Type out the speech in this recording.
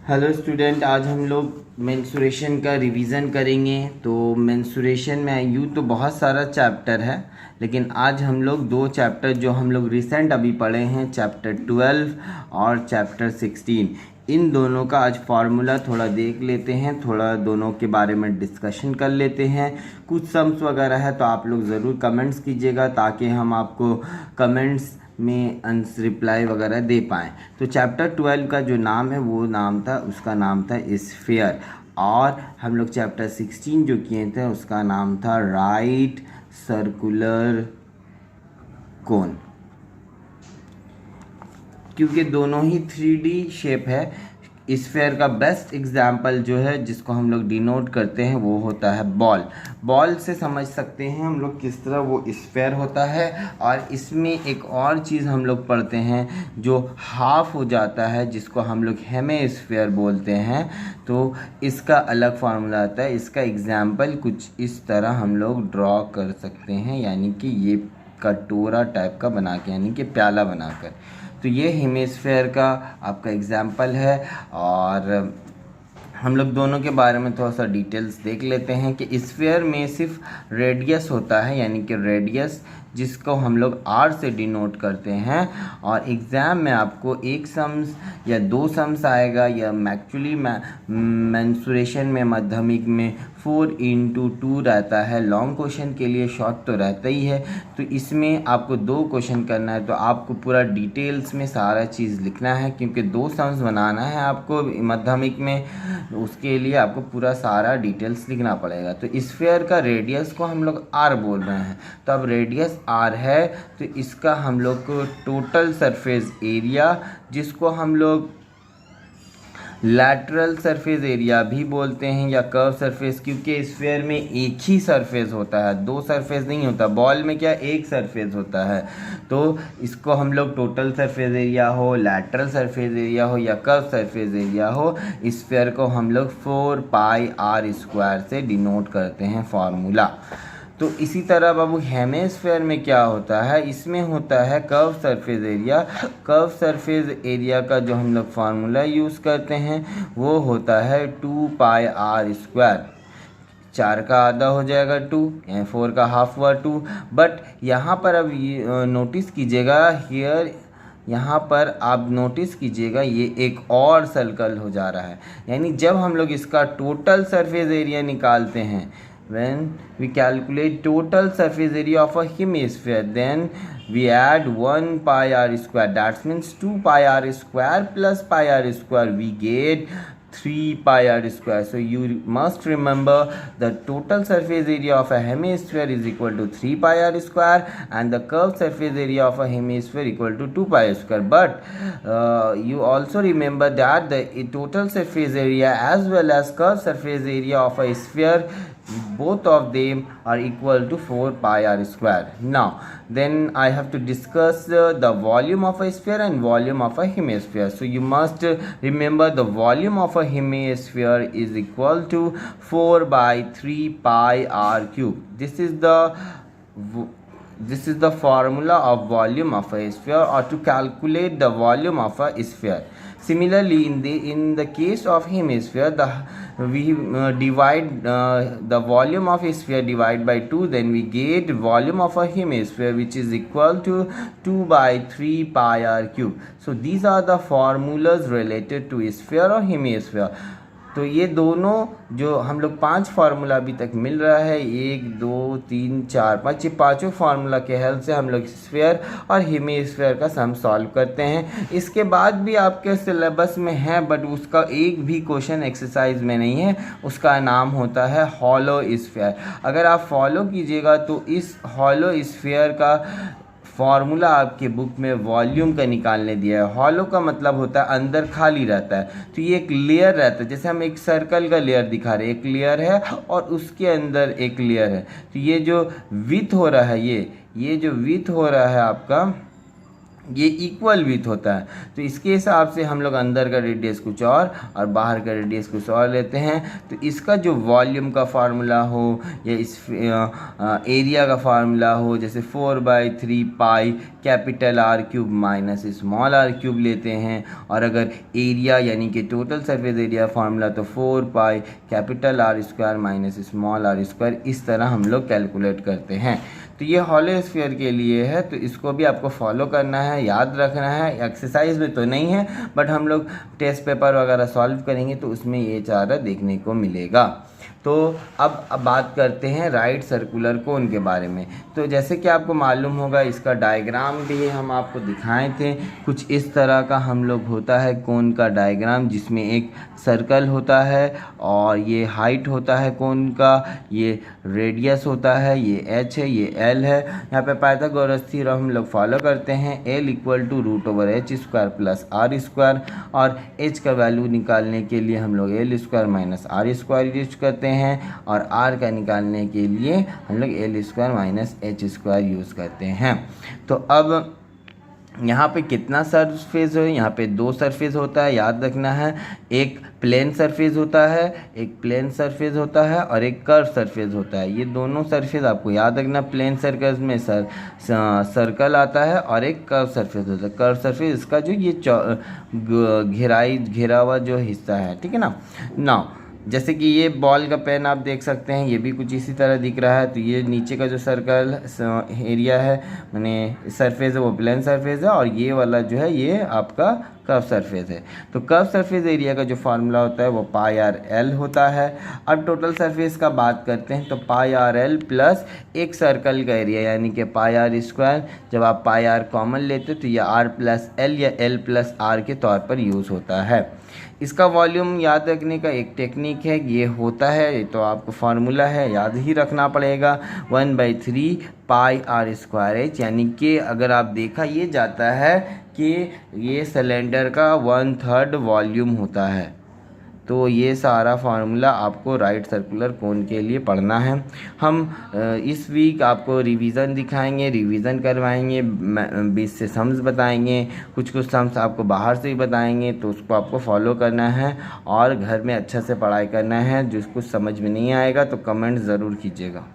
Hello student, आज हम लोग मेंसुरेशन का रिवीजन करेंगे। तो मेंसुरेशन में यूँ तो बहुत सारा चैप्टर है, लेकिन आज हम लोग दो चैप्टर जो हम लोग रिसेंट अभी पढ़े हैं, चैप्टर 12 और चैप्टर 16, इन दोनों का आज फार्मूला थोड़ा देख लेते हैं, थोड़ा दोनों के बारे में डिस्कशन कर लेते हैं। कुछ सम्स वगैरह है तो आप लोग ज़रूर कमेंट्स कीजिएगा ताकि हम आपको कमेंट्स में आंसर रिप्लाई वगैरह दे पाएँ। तो चैप्टर 12 का जो नाम है वो नाम था, उसका नाम था स्फीयर, और हम लोग चैप्टर 16 जो किए थे उसका नाम था राइट सर्कुलर कोन। क्योंकि दोनों ही 3D शेप है, स्फीयर का बेस्ट एग्जाम्पल जो है जिसको हम लोग डिनोट करते हैं वो होता है बॉल। बॉल से समझ सकते हैं हम लोग किस तरह वो स्फीयर होता है। और इसमें एक और चीज़ हम लोग पढ़ते हैं जो हाफ हो जाता है, जिसको हम लोग हेमिस्फीयर बोलते हैं। तो इसका अलग फार्मूला आता है। इसका एग्जाम्पल कुछ इस तरह हम लोग ड्रॉ कर सकते हैं, यानी कि ये कटोरा टाइप का बना के, यानी कि प्याला बनाकर। तो ये हेमिस्फीयर का आपका एग्जाम्पल है। और हम लोग दोनों के बारे में थोड़ा सा डिटेल्स देख लेते हैं कि स्फीयर में सिर्फ रेडियस होता है, यानी कि रेडियस जिसको हम लोग आर से डिनोट करते हैं। और एग्ज़ाम में आपको एक सम्स या दो सम्स आएगा, या एक्चुअली मेंसुरेशन में माध्यमिक में 4x2 रहता है। लॉन्ग क्वेश्चन के लिए शॉर्ट तो रहता ही है। तो इसमें आपको दो क्वेश्चन करना है, तो आपको पूरा डिटेल्स में सारा चीज़ लिखना है, क्योंकि दो सम्स बनाना है आपको माध्यमिक में। उसके लिए आपको पूरा सारा डिटेल्स लिखना पड़ेगा। तो स्फीयर का रेडियस को हम लोग आर बोल रहे हैं। तो अब रेडियस आर है तो इसका हम लोग को टोटल सरफेस एरिया, जिसको हम लोग लैटरल सरफेस एरिया भी बोलते हैं, या कर्व सरफेस, क्योंकि स्फीयर में एक ही सरफेस होता है, दो सरफेस नहीं होता। बॉल में क्या एक सरफेस होता है। तो इसको हम लोग टोटल सरफेस एरिया हो, लैटरल सरफेस एरिया हो, या कर्व सरफेस एरिया हो, स्फीयर को हम लोग 4πr² से डिनोट करते हैं फार्मूला। तो इसी तरह बाबू हेमिस्फीयर में क्या होता है, इसमें होता है curve surface area. Curve surface area का जो हम लोग फार्मूला यूज़ करते हैं वो होता है 2πr²। 4 का आधा हो जाएगा 2, 4 का हाफ हुआ 2। बट यहाँ पर अब नोटिस कीजिएगा, हियर यहाँ पर आप नोटिस कीजिएगा ये एक और सर्कल हो जा रहा है। यानी जब हम लोग इसका टोटल सरफेस एरिया निकालते हैं, when we calculate total surface area of a hemisphere, then we add 1πr². That means 2πr² plus πr², we get 3πr². So you must remember the total surface area of a hemisphere is equal to 3πr², and the curved surface area of a hemisphere equal to 2πr². But you also remember that the total surface area as well as curved surface area of a sphere, both of them are equal to 4πr². Now then I have to discuss the volume of a sphere and volume of a hemisphere. So you must remember the volume of a hemisphere is equal to 4/3πr³. This is the formula of volume of a sphere, or to calculate the volume of a sphere. Similarly, in the case of hemisphere, we divide the volume of a sphere divide by 2, then we get volume of a hemisphere, which is equal to 2/3πr³. So these are the formulas related to sphere or hemisphere. तो ये दोनों जो हम लोग 5 formula अभी तक मिल रहा है, 1 2 3 4 5, ये पाँचों फार्मूला के हेल्प से हम लोग स्फीयर और हेमिस्फीयर का सम सॉल्व करते हैं। इसके बाद भी आपके सिलेबस में है, बट उसका एक भी क्वेश्चन एक्सरसाइज में नहीं है। उसका नाम होता है हॉलो स्फीयर। अगर आप फॉलो कीजिएगा तो इस हॉलो स्फीयर का फार्मूला आपके बुक में वॉल्यूम का निकालने दिया है। हॉलो का मतलब होता है अंदर खाली रहता है। तो ये एक लेयर रहता है, जैसे हम एक सर्कल का लेयर दिखा रहे हैं, एक लेयर है और उसके अंदर एक लेयर है। तो ये जो विड्थ हो रहा है, ये जो विड्थ हो रहा है आपका, ये इक्वल विथ होता है। तो इसके हिसाब से हम लोग अंदर का रेडियस कुछ और बाहर का रेडियस कुछ और लेते हैं। तो इसका जो वॉल्यूम का फार्मूला हो या इस एरिया का फार्मूला हो, जैसे 4/3 pi capital R cube minus small R cube लेते हैं। और अगर एरिया यानी कि टोटल सरफेस एरिया फार्मूला तो 4 pi capital R square minus small R square, इस तरह हम लोग कैलकुलेट करते हैं। तो ये हॉलो स्फीयर के लिए है, तो इसको भी आपको फॉलो करना है, याद रखना है। एक्सरसाइज में तो नहीं है, बट हम लोग टेस्ट पेपर वगैरह सॉल्व करेंगे तो उसमें ये चारा देखने को मिलेगा। तो अब बात करते हैं राइट सर्कुलर कोन के बारे में। तो जैसे कि आपको मालूम होगा, इसका डायग्राम भी हम आपको दिखाए थे। कुछ इस तरह का हम लोग होता है कोन का डायग्राम, जिसमें एक सर्कल होता है और ये हाइट होता है कोन का, ये रेडियस होता है, ये एच है, ये एल है। यहाँ पे पाइथागोरस थ्योरम हम लोग फॉलो करते हैं, L equal to √h² plus r²। और एच का वैल्यू निकालने के लिए हम लोग l² माइनस r² यूज करते हैं, और r का निकालने के लिए हम लोग l² माइनस h² यूज़ करते हैं। तो अब यहाँ पे कितना सरफेस है? यहाँ पे 2 सरफेस होता है, याद रखना है। एक प्लेन सरफेस होता है, एक प्लेन सरफेस होता है और एक कर्व सरफेस होता है। ये दोनों सरफेस आपको याद रखना। प्लेन सर्कल में सर्कल आता है और एक कर्व सरफेस होता है। कर्व सरफेस इसका जो ये घेरा हुआ जो हिस्सा है, ठीक है ना। जैसे कि ये बॉल का पेन आप देख सकते हैं, ये भी कुछ इसी तरह दिख रहा है। तो ये नीचे का जो सर्कल एरिया है, माने सरफेस है, वो प्लेन सरफेस है, और ये वाला जो है ये आपका कर्व सरफेस है। तो कर्व सरफेस एरिया का जो फार्मूला होता है वो πr_l होता है। अब टोटल सरफेस का बात करते हैं, तो πr_l प्लस एक सर्कल का एरिया यानी कि πr²। जब आप πr कॉमन लेते तो ये r+l या l+r के तौर पर यूज़ होता है। इसका वॉल्यूम याद रखने का एक टेक्निक है, ये होता है, तो आपको फार्मूला है, याद ही रखना पड़ेगा, 1/3 पाई r²h। यानी कि अगर आप देखा ये जाता है कि ये सिलेंडर का 1/3 वॉल्यूम होता है। तो ये सारा फार्मूला आपको राइट सर्कुलर कोन के लिए पढ़ना है। हम इस वीक आपको रिवीजन दिखाएंगे, रिवीजन करवाएंगे, 20 से सम्स बताएंगे, कुछ सम्स आपको बाहर से ही बताएंगे, तो उसको आपको फॉलो करना है और घर में अच्छा से पढ़ाई करना है। जिसको समझ में नहीं आएगा तो कमेंट ज़रूर कीजिएगा।